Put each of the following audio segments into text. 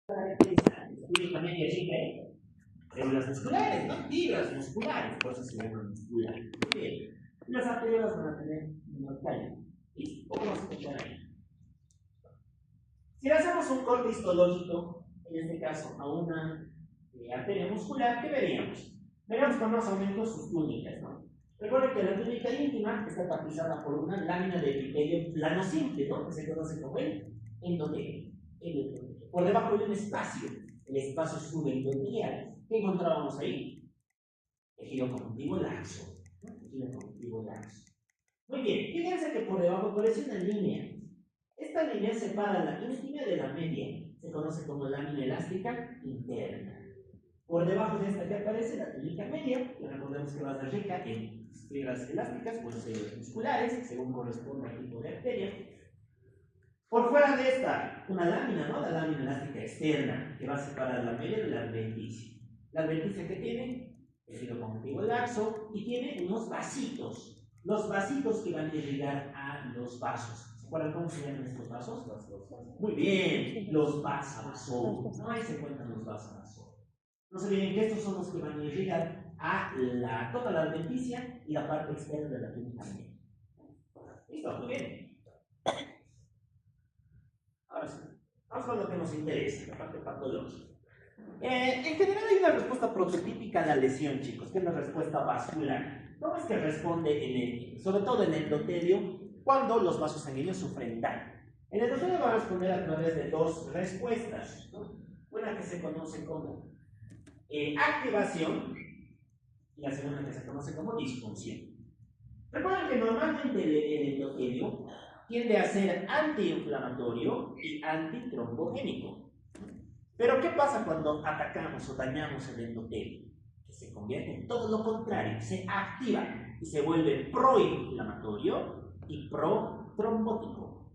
Química media siempre células musculares, ¿no? Fibras musculares, por eso se llaman musculares. Bien. Y las arterias van a tener menor talla. Listo, ¿cómo vamos a explicar ahí? Si le hacemos un corte histológico, en este caso a una arteria muscular, ¿qué veríamos? Veríamos con más aumento sus túnicas, ¿no? Recuerden que la túnica íntima está tapizada por una lámina de epitelio plano simple, ¿no? Que se conoce como el endotelio. Por debajo hay un espacio, el espacio subendotelial. ¿Qué encontrábamos ahí? Tejido conjuntivo laxo. ¿No? Tejido conjuntivo laxo. Muy bien, fíjense que por debajo aparece una línea. Esta línea separa la íntima de la media. Se conoce como lámina elástica interna. Por debajo de esta que aparece la túnica media, que recordemos que va a ser rica en fibras elásticas o en musculares, según corresponde al tipo de arteria. Por fuera de esta, una lámina, ¿no? La lámina elástica externa, que va a separar la media de la adventicia. La adventicia que tiene, tejido conjuntivo laxo, y tiene unos vasitos. Los vasitos que van a irrigar a los vasos. ¿Se acuerdan cómo se llaman estos vasos? Muy bien, los vasovasos. No, ahí se cuentan los vasovasos. No se olviden que estos son los que van a irrigar a toda la adventicia y la parte externa de la túnica media. ¿Listo? Muy bien. Ahora sí, vamos con lo que nos interesa, la parte patológica. En general hay una respuesta prototípica a la lesión, chicos, que es la respuesta vascular. ¿Cómo es que responde, sobre todo en el endotelio, cuando los vasos sanguíneos sufren daño? El endotelio va a responder a través de dos respuestas, ¿no? Una que se conoce como activación y la segunda que se conoce como disfunción. Recuerden que normalmente el endotelio tiende a ser antiinflamatorio y antitrombogénico. Pero ¿qué pasa cuando atacamos o dañamos el endotelio? Que se convierte en todo lo contrario, se activa y se vuelve proinflamatorio y protrombótico.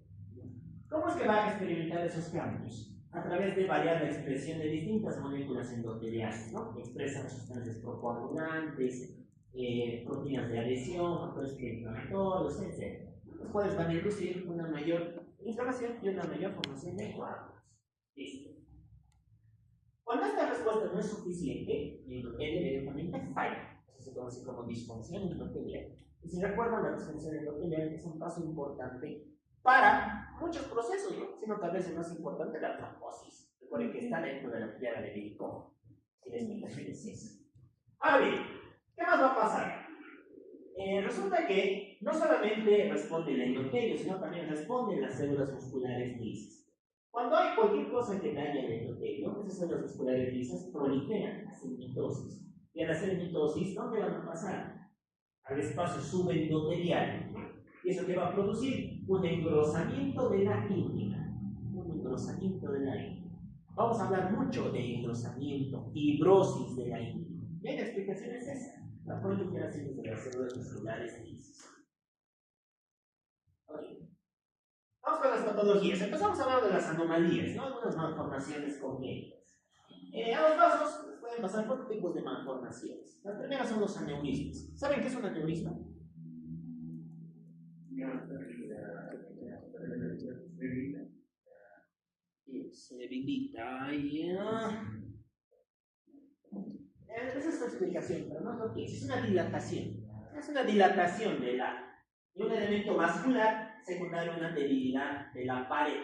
¿Cómo es que va a experimentar esos cambios? A través de variar la expresión de distintas moléculas endoteliales, ¿no? Expresan sustancias procoagulantes, proteínas de adhesión, factores inflamatorios, etc. Los cuales van a inducir una mayor inflamación y una mayor formación de coágulos. Listo. Cuando esta respuesta no es suficiente, el endotelio inmediatamente falla. Eso se conoce como disfunción endotelial. Y si recuerdan, la disfunción endotelial es un paso importante para muchos procesos, ¿no? Sino tal vez el más importante, la trombosis. Recuerden que está dentro de la triada de Bédico. Y la explicación es esa. Ahora bien, ¿qué más va a pasar? Resulta que no solamente responde el endotelio, sino también responden las células musculares lisas. Cuando hay cualquier cosa que daña el endotelio, esas células musculares lisas proliferan, hacen mitosis. Y al hacer mitosis, ¿dónde van a pasar? Al espacio subendotelial. ¿Y eso qué va a producir? Un engrosamiento de la íntima. Un engrosamiento de la íntima. Vamos a hablar mucho de engrosamiento, fibrosis de la íntima. ¿Bien? La explicación es esa. La proliferación de las células musculares lisas. Vamos con las patologías. Empezamos a hablar de las anomalías, ¿no? Algunas malformaciones congénitas. A los vasos pueden pasar por tipos de malformaciones. Las primeras son los aneurismas. ¿Saben qué es un aneurisma? Se debilita. Esa es su explicación, pero no es lo que es. Es una dilatación. Es una dilatación de un elemento vascular secundario a una debilidad de la pared.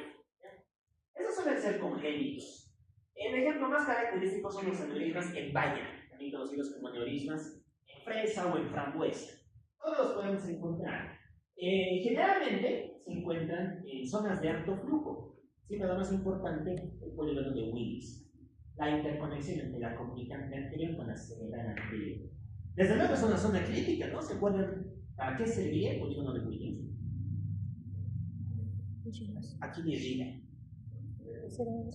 Esos suelen ser congénitos. El ejemplo más característico son los aneurismas en baya, también conocidos como aneurismas en fresa o en frambuesa. Todos los podemos encontrar. Generalmente se encuentran en zonas de alto flujo. Siempre lo más importante, el polígono de Willis. La interconexión entre la comunicante anterior con la cerebral anterior. Desde luego es una zona crítica, ¿no? ¿Se acuerdan para qué servía el polígono de Willis? Aquí me irriga.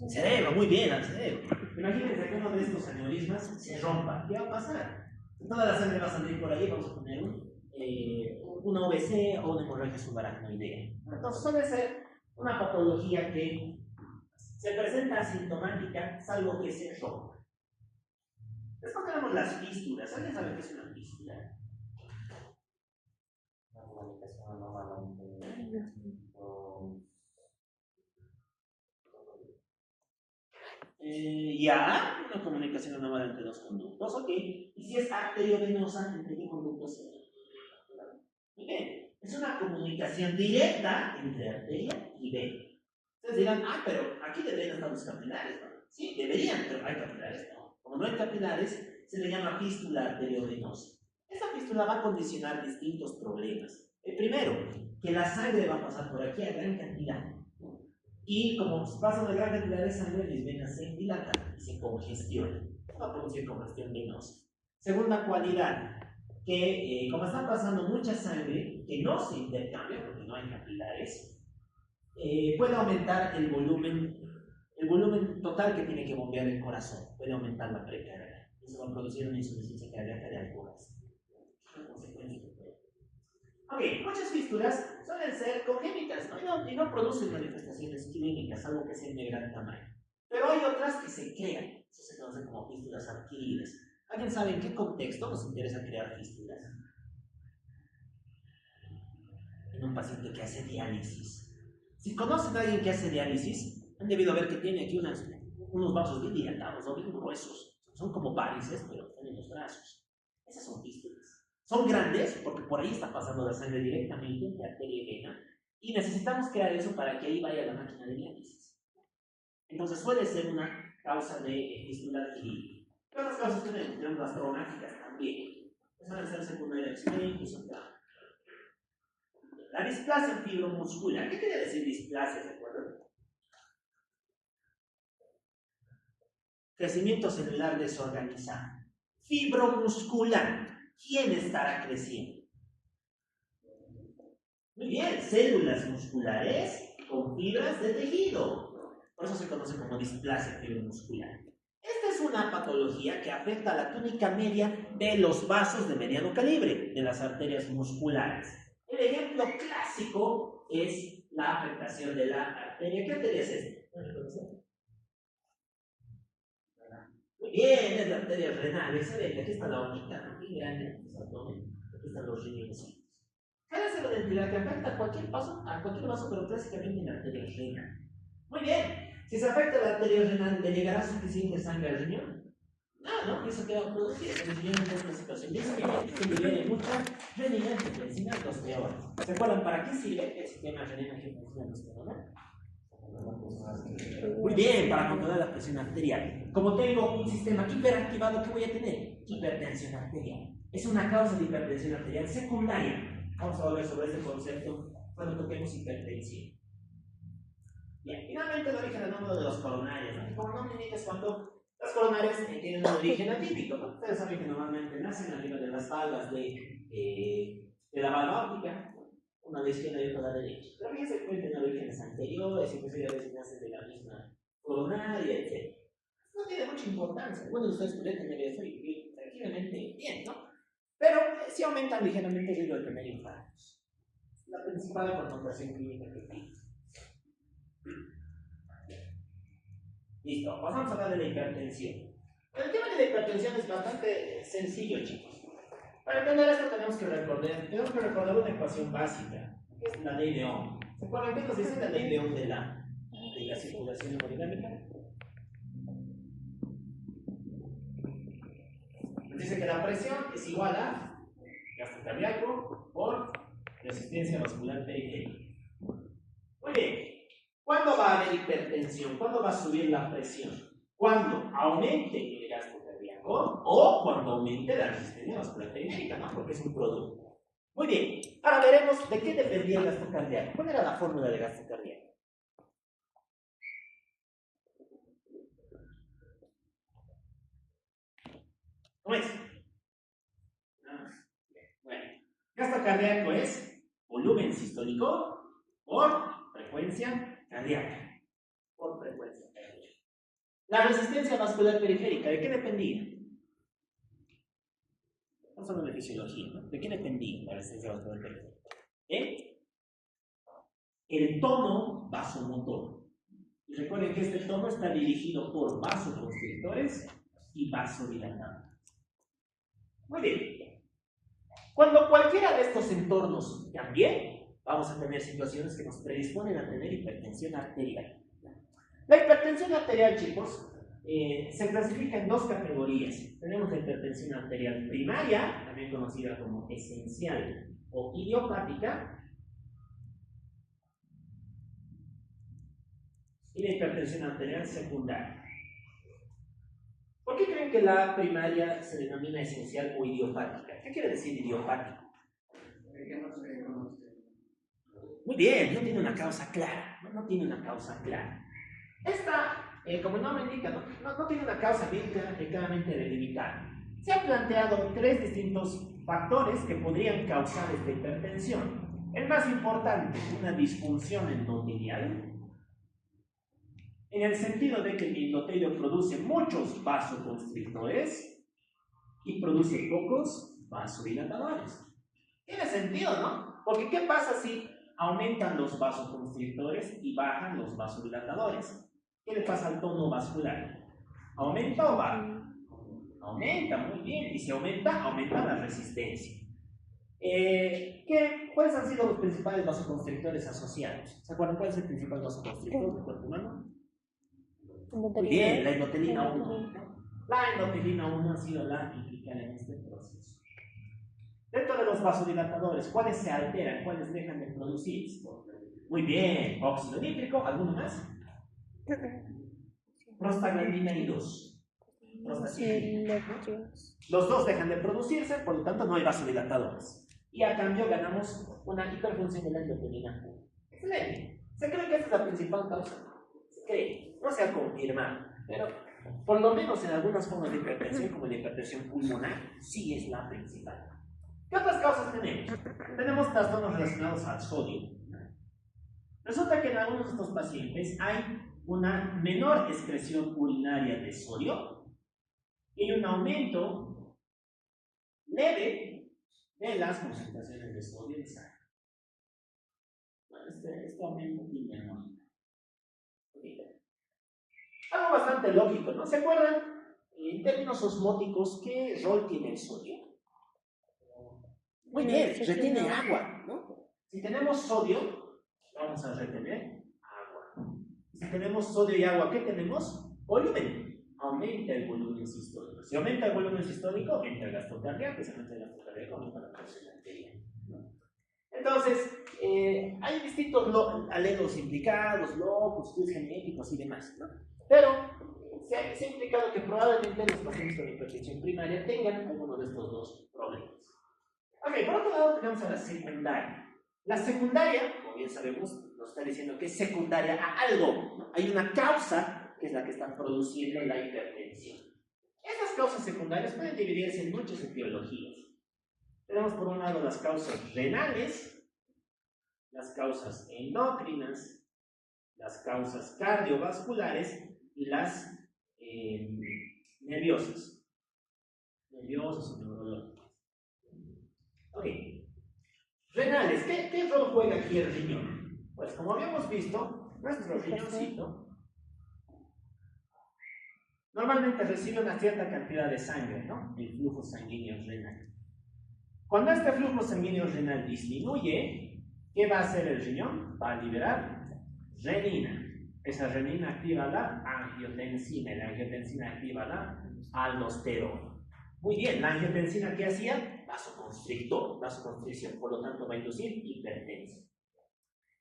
El cerebro, muy bien, al cerebro. Imagínense que uno de estos aneurismas se rompa. ¿Qué va a pasar? Toda la sangre va a salir por ahí, vamos a poner una OVC o una hemorragia subaracnoidea. Entonces suele ser una patología que se presenta asintomática, salvo que se rompa. Después tenemos las fístulas. ¿Alguien sabe qué es una fístula? Una comunicación anómala Ya, una comunicación anormal entre dos conductos, ok. ¿Y si es arteriovenosa, entre qué conductos? Muy bien, es una comunicación directa entre arteria y vena. Ustedes dirán, pero aquí deberían estar los capilares, ¿no? Sí, deberían, pero no hay capilares, ¿no? Como no hay capilares, se le llama fístula arteriovenosa. Esta fístula va a condicionar distintos problemas. El primero, que la sangre va a pasar por aquí a gran cantidad. Y como pasa una gran cantidad de sangre, mis venas se dilatan y se congestionan. Va a producir congestión venosa. Segunda cualidad, que como está pasando mucha sangre que no se intercambia porque no hay capilares, puede aumentar el volumen total que tiene que bombear el corazón, puede aumentar la precarga. Eso va a producir una insuficiencia cardíaca de alto gasto. Ok, muchas fístulas suelen ser congénitas, ¿no? Y no producen manifestaciones clínicas, algo que sea de gran tamaño. Pero hay otras que se crean, eso se conoce como fístulas adquiridas. ¿Alguien sabe en qué contexto nos interesa crear fístulas? En un paciente que hace diálisis. Si conocen a alguien que hace diálisis, han debido ver que tiene aquí unos vasos bien dilatados o bien gruesos. Son como varices, pero están en los brazos. Esas son fístulas. Son grandes porque por ahí está pasando la sangre directamente entre arteria y vena y necesitamos crear eso para que ahí vaya la máquina de diálisis. Entonces suele ser una causa de fístula adquirida. Pero las causas tenemos las traumáticas también. Suelen ser secundarias, incluso la displasia fibromuscular. ¿Qué quiere decir displasia? ¿Se acuerdan? Crecimiento celular desorganizado. Fibromuscular. ¿Quién estará creciendo? Muy bien, células musculares con fibras de tejido. Por eso se conoce como displasia fibromuscular. Esta es una patología que afecta a la túnica media de los vasos de mediano calibre, de las arterias musculares. El ejemplo clásico es la afectación de la arteria. ¿Qué arteria es esta? Muy bien, es la arteria renal. Excelente. Aquí está la bonita, muy grande. Aquí están los riñones. ¿Cuál es la entidad que afecta a cualquier vaso, pero clásicamente en la arteria renal? Muy bien. Si se afecta la arteria renal, ¿le llegará suficiente sangre al riñón? No, eso queda producir. El riñón en esta situación disminuye, que libere mucha renina, angiotensina, aldosterona. ¿Se acuerdan para qué sirve el sistema renina, angiotensina, aldosterona? Muy bien, para controlar la presión arterial. Como tengo un sistema hiperactivado, ¿qué voy a tener? Hipertensión arterial. Es una causa de hipertensión arterial secundaria. Vamos a hablar sobre ese concepto cuando toquemos hipertensión. Bien, finalmente el origen anómalo de los coronarios. ¿No? Como nombre es cuando las coronarias tienen un origen atípico. ¿No? Ustedes saben que normalmente nacen arriba de las valvas de la valva óptica. Una de izquierda y otra de la derecha. Pero fíjense que pueden tener orígenes anteriores, inclusive a veces nacen de la misma coronaria, etc. No tiene mucha importancia. Bueno, ustedes pueden tener eso y vivir tranquilamente bien, ¿no? Pero sí aumentan ligeramente el riesgo de tener infartos. La principal connotación clínica que tiene. Listo, pasamos a hablar de la hipertensión. El tema de la hipertensión es bastante sencillo, chicos. Para entender esto tenemos que recordar una ecuación básica, que es la ley de Ohm. ¿Se acuerdan qué nos dice la ley de Ohm de la circulación hemodinámica? Nos dice que la presión es igual a gasto cardíaco por resistencia vascular periférica. Muy bien. ¿Cuándo va a haber hipertensión? ¿Cuándo va a subir la presión? Cuando aumente el gasto cardíaco o cuando aumente la resistencia vascular periférica, ¿no? Porque es un producto. Muy bien. Ahora veremos de qué dependía el gasto cardíaco. ¿Cuál era la fórmula de gasto cardíaco? ¿Cómo es? Bueno. Gasto cardíaco es volumen sistólico por frecuencia cardíaca. Por frecuencia cardíaca. La resistencia vascular periférica, ¿de qué dependía? Estamos hablando de fisiología, ¿no? ¿De qué dependía la resistencia vascular periférica? El tono vasomotor. Y recuerden que este tono está dirigido por vasoconstrictores y vasodilatadores. Muy bien. Cuando cualquiera de estos entornos cambie, vamos a tener situaciones que nos predisponen a tener hipertensión arterial. La hipertensión arterial, chicos, se clasifica en dos categorías. Tenemos la hipertensión arterial primaria, también conocida como esencial o idiopática, y la hipertensión arterial secundaria. ¿Por qué creen que la primaria se denomina esencial o idiopática? ¿Qué quiere decir idiopático? Muy bien, no tiene una causa clara. No tiene una causa clara. Esta, como el nombre indica, no tiene una causa bien claramente delimitada. Se han planteado tres distintos factores que podrían causar esta hipertensión. El más importante, una disfunción endotelial, en el sentido de que el endotelio produce muchos vasoconstrictores y produce pocos vasodilatadores. Tiene sentido, ¿no? Porque ¿qué pasa si aumentan los vasoconstrictores y bajan los vasodilatadores? ¿Qué le pasa al tono vascular? ¿Aumenta o baja? Aumenta, muy bien. Y si aumenta, aumenta la resistencia. ¿Cuáles han sido los principales vasoconstrictores asociados? ¿Se acuerdan cuál es el principal vasoconstrictor del cuerpo humano? Muy bien, la endotelina 1. La endotelina 1 ha sido la implicada en este proceso. Dentro de los vasodilatadores, ¿cuáles se alteran? ¿Cuáles dejan de producirse? Muy bien, óxido nítrico, ¿alguno más? Prostaglandina y 2. Los dos dejan de producirse, por lo tanto no hay vasodilatadores. Y a cambio ganamos una hiperfunción de la endotelina 1. Excelente. ¿Se cree que esta es la principal causa? Se cree. No se ha confirmado, pero por lo menos en algunas formas de hipertensión, como la hipertensión pulmonar, sí es la principal. ¿Qué otras causas tenemos? Tenemos trastornos relacionados al sodio. Resulta que en algunos de estos pacientes hay una menor excreción urinaria de sodio y un aumento leve de las concentraciones de sodio en sangre. Este aumento tiene algo bastante lógico, ¿no? ¿Se acuerdan? En términos osmóticos, ¿qué rol tiene el sodio? Muy bien, retiene agua, ¿no? Si tenemos sodio, vamos a retener agua. Si tenemos sodio y agua, ¿qué tenemos? Volumen. Aumenta el volumen sistólico. Si aumenta el volumen sistólico, aumenta el gasto cardíaco. Si aumenta el gasto cardíaco, aumenta la presión arterial. Entonces, hay distintos alelos implicados, locus, estudios genéticos y demás, ¿no? Pero se ha implicado que probablemente los pacientes con hipertensión primaria tengan alguno de estos dos problemas. Ok, por otro lado tenemos a la secundaria. La secundaria, como bien sabemos, nos está diciendo que es secundaria a algo, ¿no? Hay una causa que es la que está produciendo la hipertensión. Estas causas secundarias pueden dividirse en muchas etiologías. Tenemos por un lado las causas renales, las causas endocrinas, las causas cardiovasculares y las nerviosas o neurológicas. Ok. Renales, ¿qué rol juega aquí el riñón? Pues como habíamos visto, nuestro riñoncito normalmente recibe una cierta cantidad de sangre, ¿no? El flujo sanguíneo renal. Cuando este flujo sanguíneo renal disminuye, ¿qué va a hacer el riñón? Va a liberar renina. Esa renina activa la angiotensina y la angiotensina activa la aldosterona. Muy bien, la angiotensina, ¿qué hacía? Vasoconstricción, por lo tanto va a inducir hipertensión.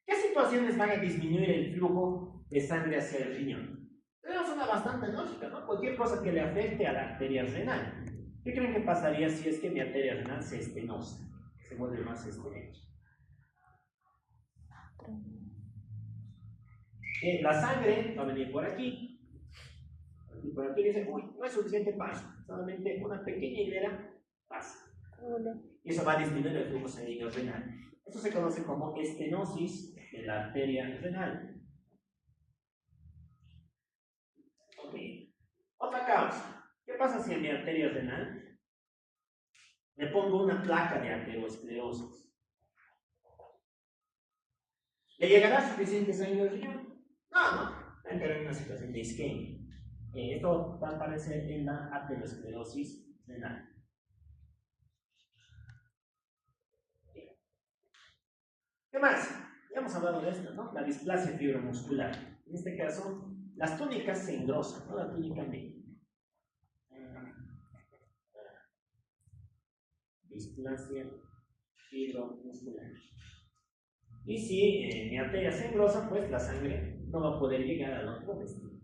¿Qué situaciones van a disminuir el flujo de sangre hacia el riñón? Tenemos una bastante lógica, ¿no? Cualquier cosa que le afecte a la arteria renal. ¿Qué creen que pasaría si es que mi arteria renal se estenosa? Se vuelve más estrecha. La sangre va a venir por aquí. Y por aquí dice, uy, no es suficiente paso. Solamente una pequeña hilera pasa. Y eso va a disminuir el flujo sanguíneo renal. Eso se conoce como estenosis de la arteria renal. Ok. Otra causa. ¿Qué pasa si en mi arteria renal le pongo una placa de arteriosclerosis? ¿Le llegará suficiente sangre al riñón? No. Va a entrar en una situación de isquemia. Esto va a aparecer en la arteriosclerosis renal. ¿Qué más? Ya hemos hablado de esto, ¿no? La displasia fibromuscular. En este caso, Las túnicas se engrosan, ¿no? La túnica media. Displasia hidromuscular. Y si mi arteria se engrosa, pues la sangre no va a poder llegar al otro destino.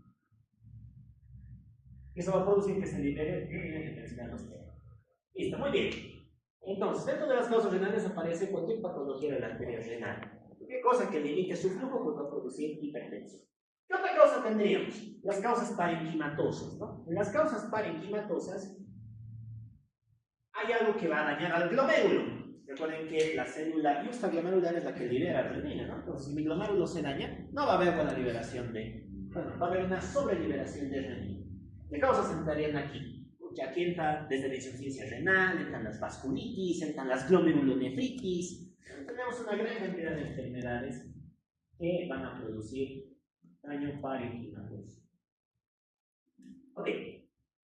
Eso va a producir que se libere una intensidad arterial. Listo, muy bien. Entonces, dentro de las causas renales aparece cualquier patología de la arteria renal. Cualquier cosa que limite su flujo, pues va a producir hipertensión. ¿Qué otra causa tendríamos? Las causas parenquimatosas, ¿no? En las causas parenquimatosas hay algo que va a dañar al glomérulo. Recuerden que la célula glomerular es la que libera renina, ¿no? Entonces, si mi glomérulo se daña, no va a haber buena liberación va a haber una sobreliberación de renina. ¿Qué causas entrarían aquí? Porque aquí entra desde la insuficiencia renal, entran las vasculitis, entran las glomerulonefritis. Tenemos una gran cantidad de enfermedades que van a producir daño parenquimatoso. Ok,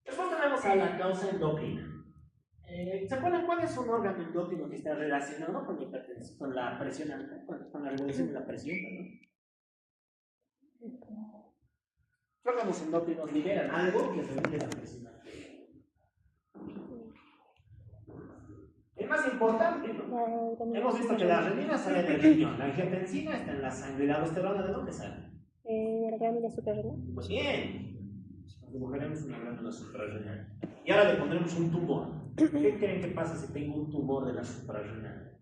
después tenemos a la causa endocrina. ¿Se acuerdan cuál es un órgano endocrino que está relacionado con la hipertensión, con la presión alta, con la regulación de la presión? Los órganos endocrinos liberan algo que regule la presión arterial. El más importante, ¿no? Hemos visto que la renina sale del riñón, la angiotensina está en la sangre, la aldosterona, ¿de dónde sale? La glándula suprarrenal. Pues bien, dibujaremos una glándula suprarrenal. Y ahora le pondremos un tumor. ¿Qué creen que pasa si tengo un tumor de la suprarrenal?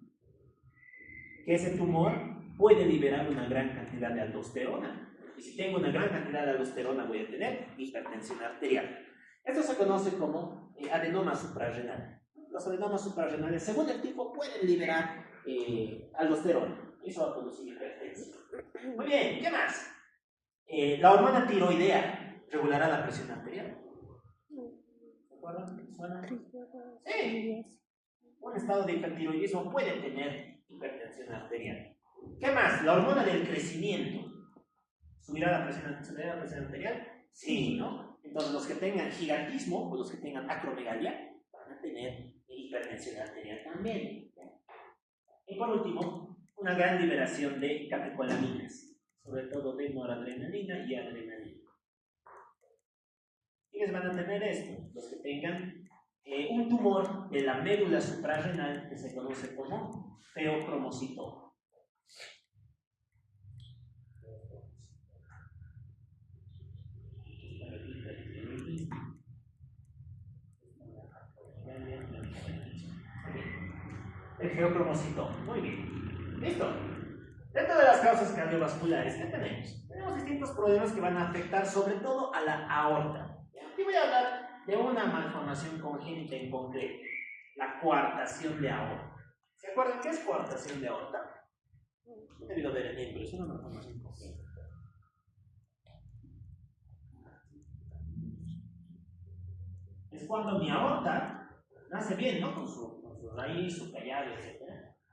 Que ese tumor puede liberar una gran cantidad de aldosterona. Y si tengo una gran cantidad de aldosterona, voy a tener hipertensión arterial. Esto se conoce como adenoma suprarrenal. Los adenomas suprarrenales, según el tipo, pueden liberar aldosterona. Eso va a producir hipertensión. Muy bien, ¿qué más? La hormona tiroidea regulará la presión arterial. ¿Se acuerdan? ¿Suena? Sí. Un estado de hipertiroidismo puede tener hipertensión arterial. ¿Qué más? La hormona del crecimiento. ¿Subirá la presión arterial? Sí, ¿no? Entonces, los que tengan gigantismo o los que tengan acromegalia van a tener hipertensión arterial también. Y por último, una gran liberación de catecolaminas, sobre todo de noradrenalina y adrenalina. ¿Quiénes van a tener esto? Los que tengan un tumor de la médula suprarrenal que se conoce como feocromocitoma. El feocromocitoma. Muy bien. ¿Listo? Dentro de las causas cardiovasculares, ¿qué tenemos? Tenemos distintos problemas que van a afectar sobre todo a la aorta. Aquí voy a hablar de una malformación congénita en concreto, la coartación de aorta. ¿Se acuerdan qué es coartación de aorta? He debido ver el ejemplo, es una malformación congénita. Es cuando mi aorta nace bien, ¿no? Con su raíz, su callado, etc.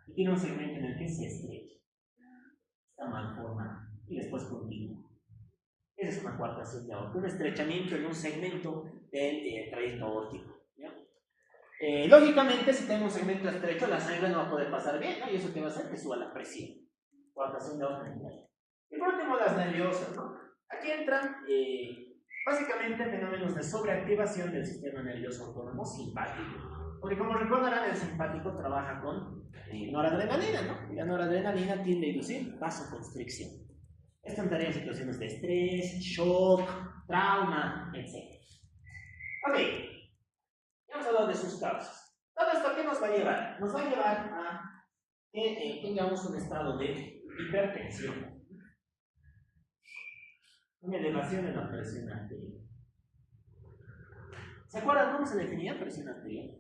Y tiene un segmento en el que se estrecha. Está mal formado y después continúa. Esa es una coartación de aorta, un estrechamiento en un segmento del trayecto aórtico. Lógicamente, si tengo un segmento estrecho, la sangre no va a poder pasar bien, ¿no? Y eso que va a hacer que suba la presión. Coartación de aorta. Y por último, las nerviosas, ¿no? Aquí entran básicamente fenómenos de sobreactivación del sistema nervioso autónomo simpático. Porque como recordarán, el simpático trabaja con noradrenalina, ¿no? Y la noradrenalina tiende a inducir vasoconstricción. Esto entraría en situaciones de estrés, shock, trauma, etc. Ok, ya hemos hablado de sus causas. Todo esto, ¿a qué nos va a llevar? Nos va a llevar a que tengamos un estado de hipertensión, una elevación en la presión arterial. ¿Se acuerdan cómo se definía presión arterial?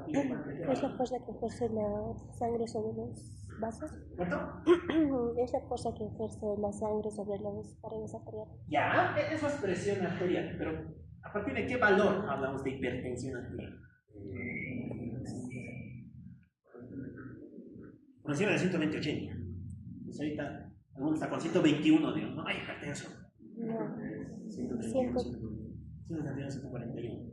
Es la fuerza que ejerce la sangre sobre los vasos. ¿Cierto? Es la fuerza que ejerce la sangre sobre las paredes arteriales. Ya, eso es presión arterial, pero ¿a partir de qué valor hablamos de hipertensión arterial? Por encima de 120/80. Pues ahorita alguno está con 121, digo, no, ay, hipertenso. No. 131, 141.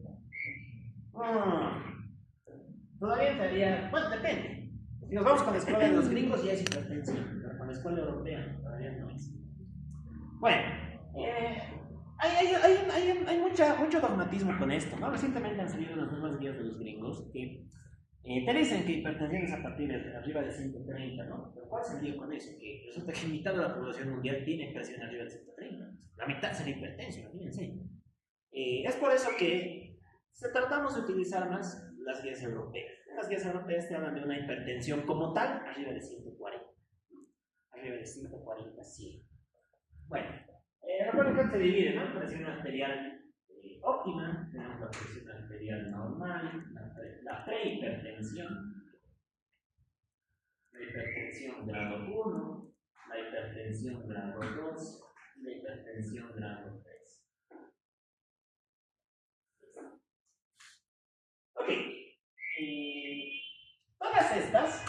Todavía estaría, bueno, depende. Si nos vamos con la escuela de los gringos ya es hipertensión, pero con la escuela europea todavía no es. Bueno, Mucho dogmatismo con esto, ¿no? Recientemente han salido las nuevas guías de los gringos que te dicen que hipertensión es a partir de arriba de 130, ¿no? Pero ¿cuál es el lío con eso? Que resulta que mitad de la población mundial tiene presión arriba de 130. La mitad será hipertensión, imagínense. Es por eso que tratamos de utilizar más las guías europeas. Las guías europeas te hablan de una hipertensión como tal arriba de 140. Arriba de 140, sí. Bueno, recuerden que se divide, ¿no? Presión arterial óptima, tenemos la presión arterial normal, la prehipertensión, la hipertensión grado 1, la hipertensión grado 2 y la hipertensión grado 3. Ok, todas estas,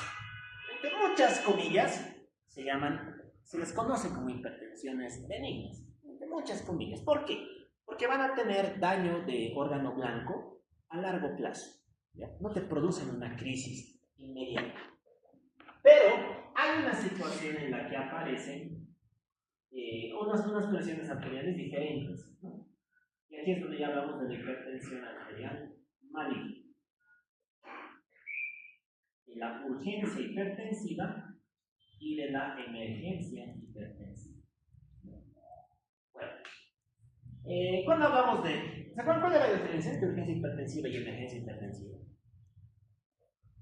entre muchas comillas, se les conoce como hipertensiones benignas, entre muchas comillas. ¿Por qué? Porque van a tener daño de órgano blanco a largo plazo, ¿ya? No te producen una crisis inmediata. Pero hay una situación en la que aparecen unas presiones arteriales diferentes, ¿no? Y aquí es donde ya hablamos de la hipertensión arterial maligna. De la urgencia hipertensiva y de la emergencia hipertensiva. Bueno, cuando hablamos de... ¿Se acuerdan cuál es la diferencia entre urgencia hipertensiva y emergencia hipertensiva?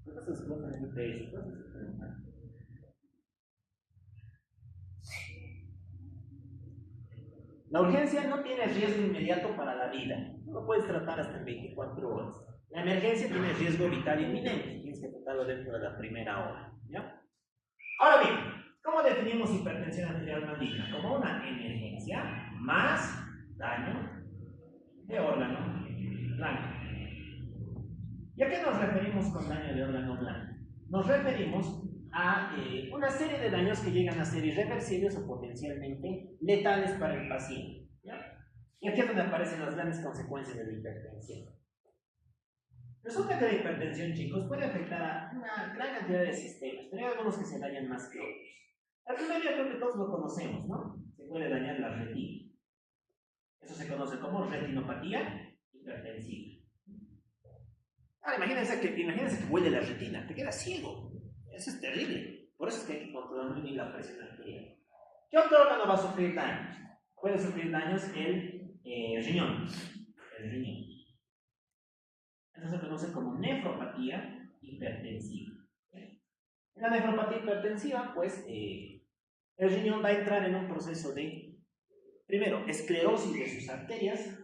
¿Cuántos explotan en UTS? La urgencia no tiene riesgo inmediato para la vida. No lo puedes tratar hasta en 24 horas. La emergencia tiene riesgo vital inminente. Tienes que tratarlo dentro de la primera hora, ¿ya? Ahora bien, ¿cómo definimos hipertensión arterial maligna? Como una emergencia más daño de órgano blanco. ¿Y a qué nos referimos con daño de órgano blanco? Nos referimos a una serie de daños que llegan a ser irreversibles o potencialmente letales para el paciente, ¿ya? Y aquí es donde aparecen las grandes consecuencias de la hipertensión. Resulta que la hipertensión, chicos, puede afectar a una gran cantidad de sistemas, pero hay algunos que se dañan más que otros. El primero yo creo que todos lo conocemos, ¿no? Se puede dañar la retina. Eso se conoce como retinopatía hipertensiva. Ahora, imagínense que huele la retina, te quedas ciego. Eso es terrible. Por eso es que hay que controlar muy bien la presión arterial. ¿Qué otro órgano va a sufrir daños? Puede sufrir daños el riñón. El riñón. Eso se conoce como nefropatía hipertensiva. En la nefropatía hipertensiva, pues, el riñón va a entrar en un proceso de, primero, esclerosis de sus arterias,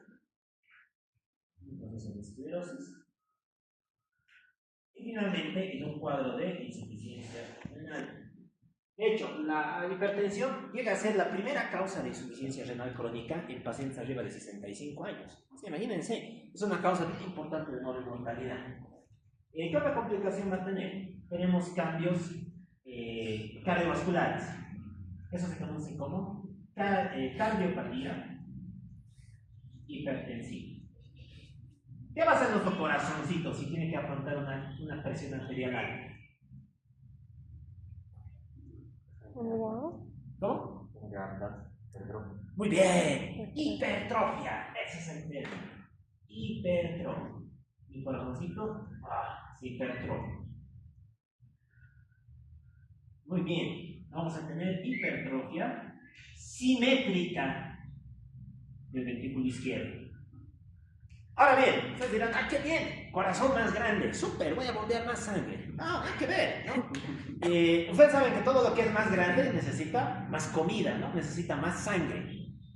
un proceso de esclerosis, y finalmente en un cuadro de insuficiencia renal. De hecho, la hipertensión llega a ser la primera causa de insuficiencia renal crónica en pacientes arriba de 65 años. Sí, imagínense, es una causa muy importante de enorme mortalidad. ¿Qué otra complicación va a tener? Tenemos cambios cardiovasculares. Eso se conoce como cardiopatía hipertensiva. ¿Qué va a hacer nuestro corazoncito si tiene que afrontar una presión arterial alta? ¿Cómo? Muy bien, hipertrofia, ese es el término. Hipertrofia. Mi corazoncito se hipertrofia. Muy bien, vamos a tener hipertrofia simétrica del ventrículo izquierdo. Ahora bien, ustedes dirán, qué bien, corazón más grande, súper, voy a bombear más sangre. No, hay que ver, ¿no? Ustedes saben que todo lo que es más grande necesita más comida, ¿no? Necesita más sangre.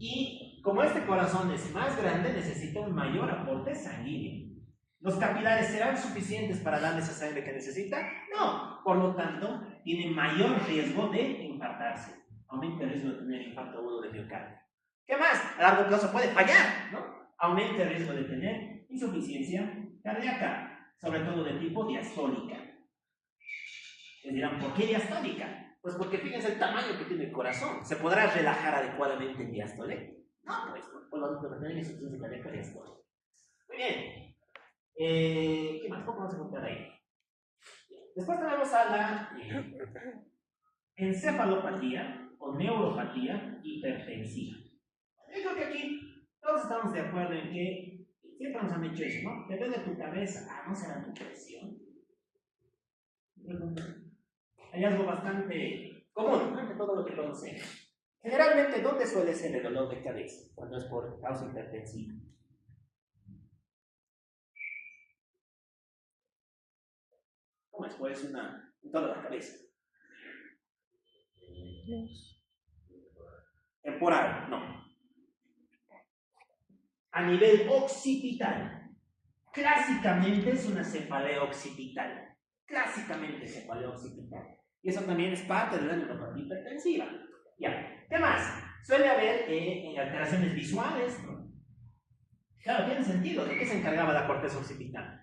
Y como este corazón es más grande, necesita un mayor aporte sanguíneo. ¿Los capilares serán suficientes para darle esa sangre que necesita? No. Por lo tanto, tiene mayor riesgo de infartarse. Aumenta el riesgo de tener infarto agudo de miocardio. ¿Qué más? A largo plazo puede fallar, ¿no? Aumenta el riesgo de tener insuficiencia cardíaca, sobre todo de tipo diastólica. Les dirán, ¿por qué diastólica? Pues porque fíjense el tamaño que tiene el corazón. ¿Se podrá relajar adecuadamente en diástole? No, pues por lo tanto tener insuficiencia cardíaca diastólica. Muy bien. ¿Qué más? ¿Cómo vamos a encontrar ahí? Después tenemos a la encefalopatía o neuropatía hipertensiva. Yo creo que aquí todos estamos de acuerdo en que siempre nos han dicho eso, ¿no? Te duele tu cabeza, no será tu presión. Hay algo bastante común, ¿no? De todo lo que conocemos. Generalmente, ¿dónde suele ser el dolor de cabeza? Cuando es por causa hipertensiva. ¿Cómo es? Pues en toda la cabeza. Temporal, no. A nivel occipital. Clásicamente es una cefalea occipital. Clásicamente cefalea occipital. Y eso también es parte de la neuropatía hipertensiva. Ya. ¿Qué más? Suele haber alteraciones visuales, ¿no? Claro, tiene sentido. ¿De qué se encargaba la corteza occipital?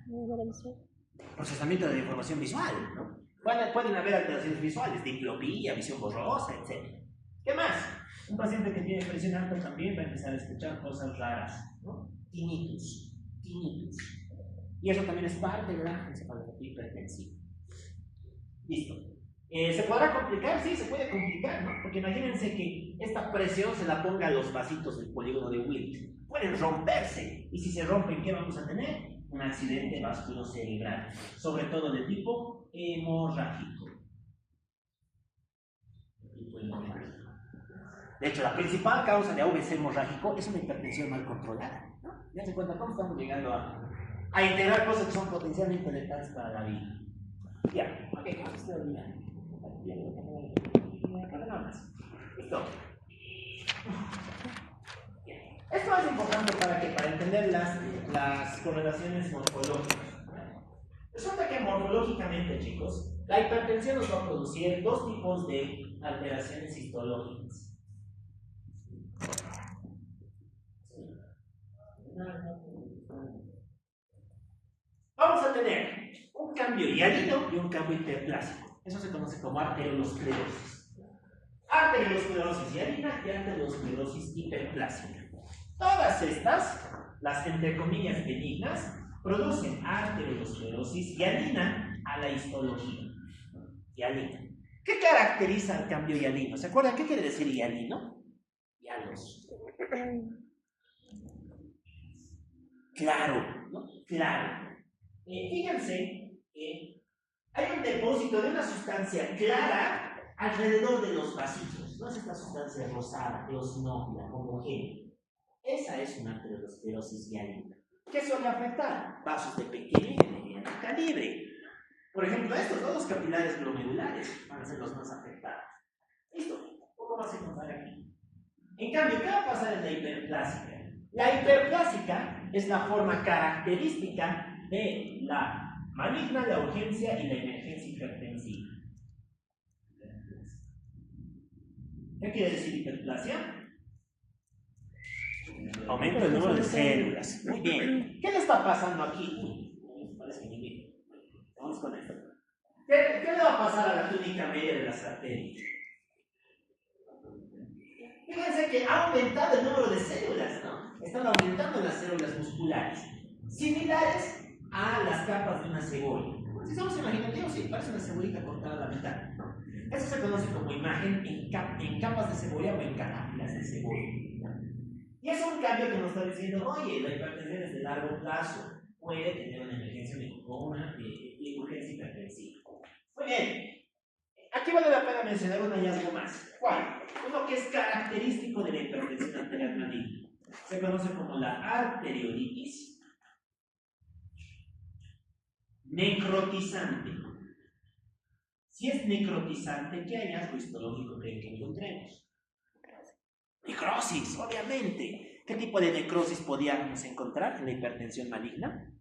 Procesamiento de la información visual, ¿no? Pueden haber alteraciones visuales, diplopía, visión borrosa, etc. ¿Qué más? Un paciente que tiene presión alta también va a empezar a escuchar cosas raras, ¿no? Tinnitus. Y eso también es parte de la encefalopatía hipertensiva. Listo. ¿Se podrá complicar? Sí, se puede complicar, ¿no? Porque imagínense que esta presión se la ponga a los vasitos del polígono de Wilt. Pueden romperse. Y si se rompen, ¿qué vamos a tener? Un accidente vasculocerebral, sobre todo de tipo hemorrágico. De hecho, la principal causa de AVC hemorrágico es una hipertensión mal controlada, ¿no? Ya se cuenta cómo estamos llegando a integrar cosas que son potencialmente letales para la vida. Ya, ok, ¿cómo se está olvidando? Nada más. Listo. Esto es importante para entender las correlaciones morfológicas. Resulta que morfológicamente, chicos, la hipertensión nos va a producir dos tipos de alteraciones histológicas. Vamos a tener un cambio hialino y un cambio hiperplásico. Eso se conoce como arteriolosclerosis. Arteriolosclerosis hialina y arteriolosclerosis hiperplásica. Todas estas, las entre comillas benignas, producen arteriolosclerosis hialina a la histología. Hialina. ¿Qué caracteriza el cambio hialino? ¿Se acuerdan qué quiere decir hialino? Hialos. Claro, ¿no? Claro. Fíjense que hay un depósito de una sustancia clara alrededor de los vasitos. No es esta sustancia rosada, eosinófila, homogénea. Esa es una arteriolosclerosis hialina. ¿Qué suele afectar? Vasos de pequeño y de mediano calibre. Por ejemplo, estos dos capilares glomerulares van a ser los más afectados. Listo. ¿Cómo vas a encontrar aquí? En cambio, ¿qué va a pasar en la hiperplásica? La hiperplásica es la forma característica de la maligna, la urgencia y la emergencia hipertensiva. ¿Qué quiere decir hiperplasia? Aumento el número de células. Muy bien. ¿Qué le está pasando aquí? Vamos con esto. ¿Qué le va a pasar a la túnica media de las arterias? Fíjense que ha aumentado el número de células, ¿no? Están aumentando las células musculares, similares a las capas de una cebolla. Si estamos imaginando, sí, parece una cebollita cortada a la mitad, ¿no? Eso se conoce como imagen en capas de cebolla o en carátulas de cebolla. Y es un cambio que nos está diciendo, oye, la hipertensión es de largo plazo, puede tener una emergencia o una urgencia hipertensiva. Muy bien. Aquí vale la pena mencionar un hallazgo más. ¿Cuál? Uno que es característico de la hipertensión arterial maligna. Se conoce como la arteriolitis necrotizante. Si es necrotizante, ¿qué hallazgo histológico creen que encontremos? Necrosis, obviamente. ¿Qué tipo de necrosis podríamos encontrar en la hipertensión maligna?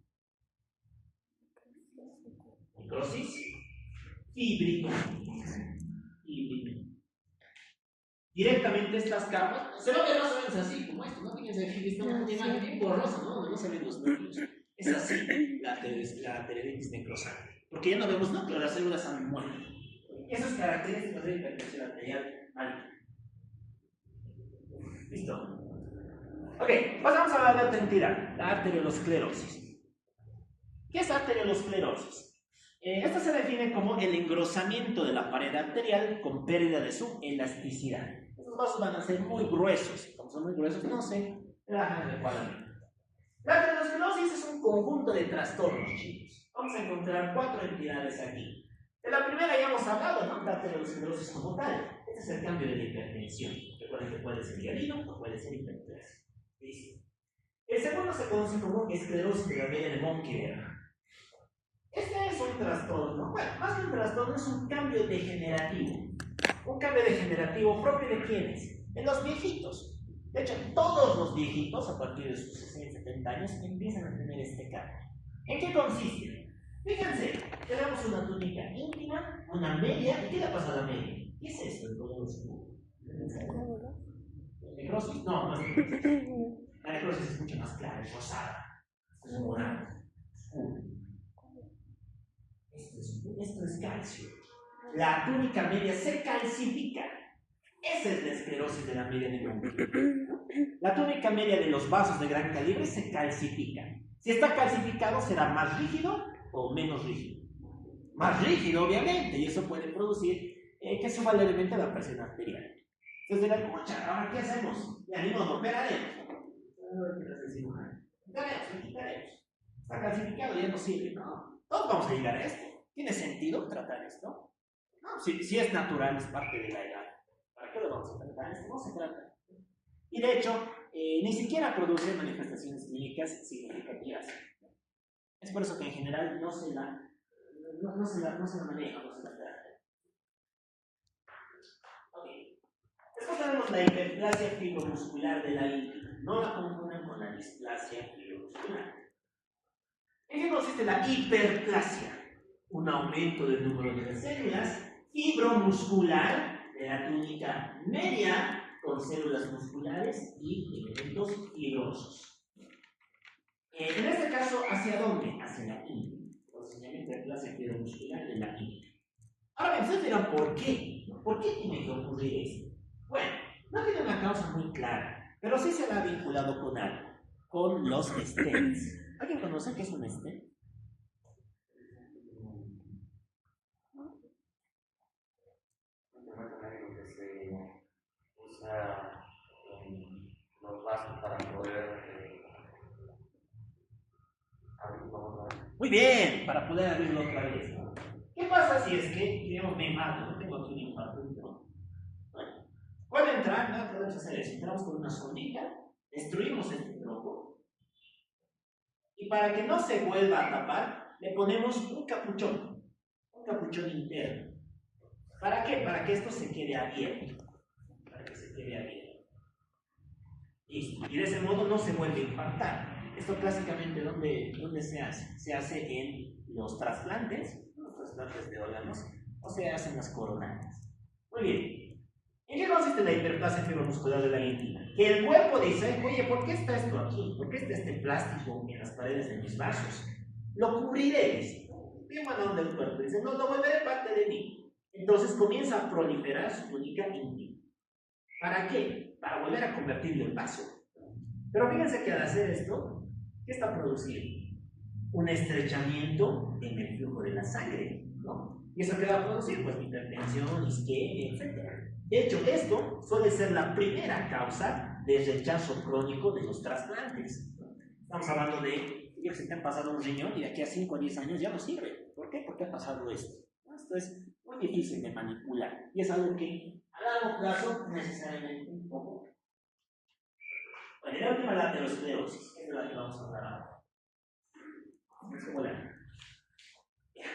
Necrosis fíbrica. Directamente estas capas se van a ver más o menos así, como esto, ¿no? Fíjense aquí, está una imagen bien borrosa, ¿no? Donde no se ven los núcleos. Es así, la arteriolitis necrosante. Porque ya no vemos núcleos, las células han muerto. Eso es característico de la hipertensión arterial maligna. ¿Listo? Ok, pasamos a la otra entidad, la arteriolosclerosis. ¿Qué es arteriolosclerosis? Esta se define como el engrosamiento de la pared arterial con pérdida de su elasticidad. Estos Los vasos van a ser muy gruesos. Como son muy gruesos, no se relajan adecuadamente. La aterosclerosis es un conjunto de trastornos, chicos. Vamos a encontrar 4 entidades aquí. De la primera ya hemos hablado, ¿no? La aterosclerosis como tal. Este es el cambio de la hipertensión. Recuerden que puede ser diabetes o puede ser hipertensión. ¿Listo? El segundo se conoce como esclerosis de la vía de Monckeberg. Este es un trastorno, bueno, más que un trastorno, es un cambio degenerativo. Un cambio degenerativo propio de ¿quiénes? De los viejitos. De hecho, todos los viejitos, a partir de sus 60, 70 años, empiezan a tener este cambio. ¿En qué consiste? Fíjense, tenemos una túnica íntima, una media, ¿y qué le pasa a la media? ¿Qué es esto? ¿El color oscuro? ¿Necrosis? No, no es necrosis. La necrosis es mucho más clara, es rosada, es morado, oscuro. Esto es calcio. La túnica media se calcifica. Esa es la esclerosis de la media de Monckeberg. La túnica media de los vasos de gran calibre se calcifica. Si está calcificado, será más rígido o menos rígido. Más rígido, obviamente, y eso puede producir que suba levemente la presión arterial. Entonces dirán, pucha, ¿ahora qué hacemos? Ya ni modo, operaremos. Quitaremos. Está calcificado, ya no sirve, ¿no? Todos vamos a llegar a esto. ¿Tiene sentido tratar esto? No, si es natural, es parte de la edad. ¿Para qué lo vamos a tratar? Esto no se trata. Y de hecho, ni siquiera produce manifestaciones clínicas significativas. Es por eso que en general no se la maneja, no se la trata. Okay. Después tenemos la hiperplasia fibromuscular de la íntima. No la confundan con la displasia fibromuscular. ¿En qué consiste la hiperplasia? Un aumento del número de células fibromuscular de la túnica media con células musculares y elementos fibrosos. En este caso, ¿hacia dónde? Hacia la íntima. Entonces, la hiperplasia fibromuscular de la íntima. Ahora bien, ustedes dirán, ¿por qué? ¿Por qué tiene que ocurrir esto? Bueno, no tiene una causa muy clara, pero sí se va vinculado con algo, con los stents. ¿Alguien conoce qué es un stent? Los vasos para poder abrirlo. Muy bien, para poder abrirlo otra vez, ¿no? ¿Qué pasa si es que, digamos, me infarto? No tengo aquí un infarto, ¿no? Bueno, puede entrar, ¿no? Podemos hacer eso. Entramos con una sondita, destruimos este tronco, y para que no se vuelva a tapar, le ponemos un capuchón interno. ¿Para qué? Para que esto se quede abierto. Para que se quede abierto. Listo. Y de ese modo no se vuelve a infartar. Esto clásicamente, ¿dónde se hace? Se hace en los trasplantes de órganos, o se hacen las coronarias. Muy bien. ¿En qué consiste la hiperplasia fibromuscular de la íntima? Que el cuerpo dice, oye, ¿por qué está esto aquí? ¿Por qué está este plástico en las paredes de mis vasos? Lo cubriré, dice. Bien bueno del cuerpo. Dice, no, lo volveré parte de mí. Entonces comienza a proliferar su túnica íntima. ¿Para qué? Para volver a convertirlo en vaso. Pero fíjense que al hacer esto, ¿qué está produciendo? Un estrechamiento en el flujo de la sangre, ¿no? ¿Y eso qué va a producir? Pues hipertensión, isquemia, etc. De hecho, esto suele ser la primera causa de rechazo crónico de los trasplantes. Estamos hablando de que se te han pasado un riñón y de aquí a 5 o 10 años ya no sirve. ¿Por qué? Porque ha pasado esto. Esto es muy difícil de manipular y es algo que a largo plazo necesariamente un poco. Bueno, y la última, la aterosclerosis, que es de la que vamos a hablar ahora.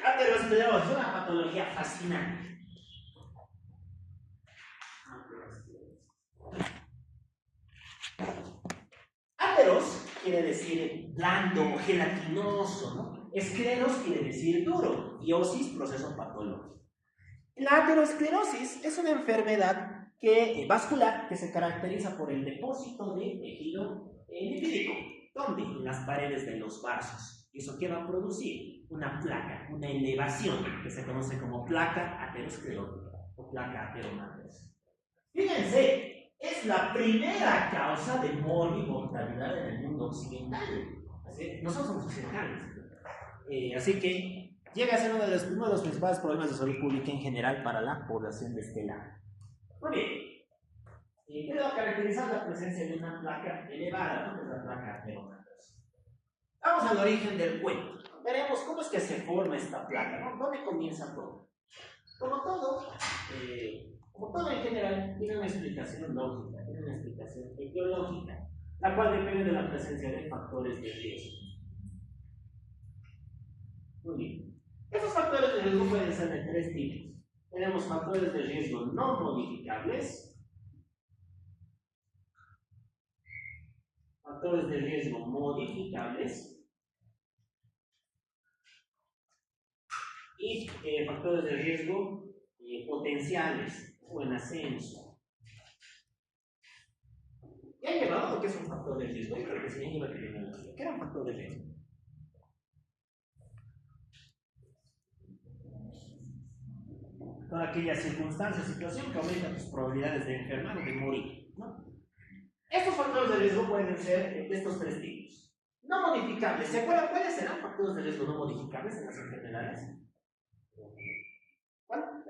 Aterosclerosis es una patología fascinante. Ateros quiere decir blando, gelatinoso, ¿no? Escleros quiere decir duro, y osis, proceso patológico. La aterosclerosis es una enfermedad vascular que se caracteriza por el depósito de tejido lipídico. ¿Dónde? En las paredes de los vasos. ¿Y eso qué va a producir? Una placa, una elevación que se conoce como placa aterosclerótica o placa ateromatosa. Fíjense, es la primera causa de mortalidad en el mundo occidental. Nosotros somos occidentales. Así que llega a ser uno de los principales problemas de salud pública en general para la población de este lado. Muy bien. ¿Qué debe caracterizar la presencia de una placa elevada? ¿No? Que es la placa ateromatosa. Vamos al origen del cuento. Veremos cómo es que se forma esta placa, ¿no? ¿Dónde comienza todo? Como todo en general, tiene una explicación lógica, tiene una explicación etiológica, la cual depende de la presencia de factores de riesgo. Muy bien. Estos factores de riesgo pueden ser de tres tipos. Tenemos factores de riesgo no modificables, factores de riesgo modificables y factores de riesgo potenciales o en ascenso. ¿Ya han llevado lo que es un factor de riesgo? Yo creo que sí, ya lleva epidemiología. ¿Qué era un factor de riesgo? Toda aquella circunstancia o situación que aumenta tus probabilidades de enfermar o de morir, ¿no? Estos factores de riesgo pueden ser de estos tres tipos. No modificables. ¿Se acuerdan cuáles serán factores de riesgo no modificables en las enfermedades? ¿Cuál?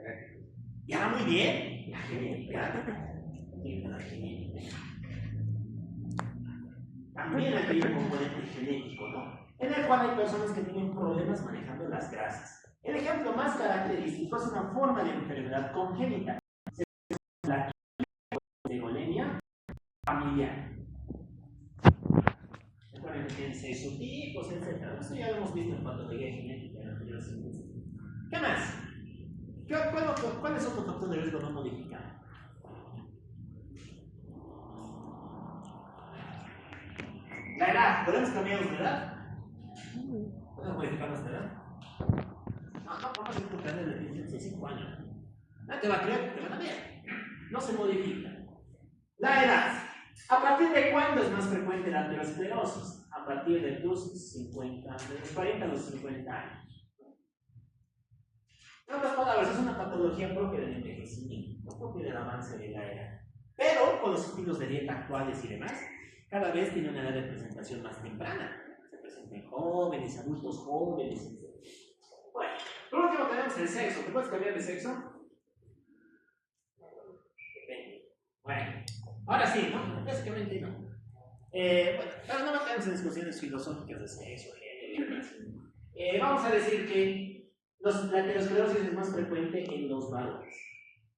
Ya, muy bien. La genética. También hay un componente genético, ¿no? En el cual hay personas que tienen problemas manejando las grasas. El ejemplo más característico es una forma de enfermedad congénita. La hipotirolemia familiar. Recuerden que tienen seis subtipos, etc. Esto ya lo hemos visto en patología genética en anteriores semestres. ¿Qué más? ¿Cuál es otro factor de riesgo no modificado? La edad. ¿Podemos cambiar nuestra edad? ¿Podemos modificar nuestra edad? No, vamos a ir buscando desde 35 años. Nadie te va a creer, te van a ver. No se modifica. La edad. ¿A partir de cuándo es más frecuente la aterosclerosis? A partir de tus 50, de los 40 a los 50 años. En otras palabras, es una patología propia del envejecimiento, no propia del avance de la edad. Pero con los estilos de dieta actuales y demás, cada vez tiene una edad de presentación más temprana. Se presentan jóvenes, adultos jóvenes, etc. Bueno, por último tenemos el sexo. ¿Te puedes cambiar de sexo? Depende. Bueno, ahora sí, ¿no? Básicamente no. Bueno, pero no metemos en discusiones filosóficas de sexo, género. Vamos a decir que la aterosclerosis es más frecuente en los varones.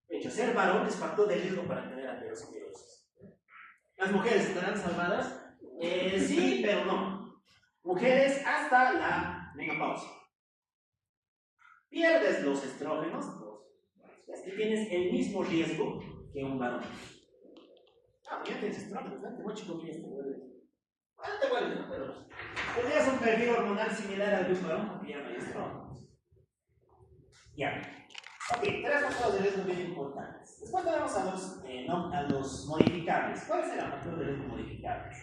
De hecho, ser varón es factor de riesgo para tener aterosclerosis. ¿Las mujeres estarán salvadas? Sí, pero no. Mujeres hasta la menopausia. Pierdes los estrógenos y tienes el mismo riesgo que un varón. Ah, ya tienes estrógenos, ¿no? Te voy a chicotear este vuelve. Bueno, te vuelve, ¿no? Pero tendrías un perfil hormonal similar al de un varón porque ya no hay estrógenos. Ya. Ok, tres factores de riesgo bien importantes. Después tenemos a los modificables. ¿Cuáles serán los factores de riesgo modificables?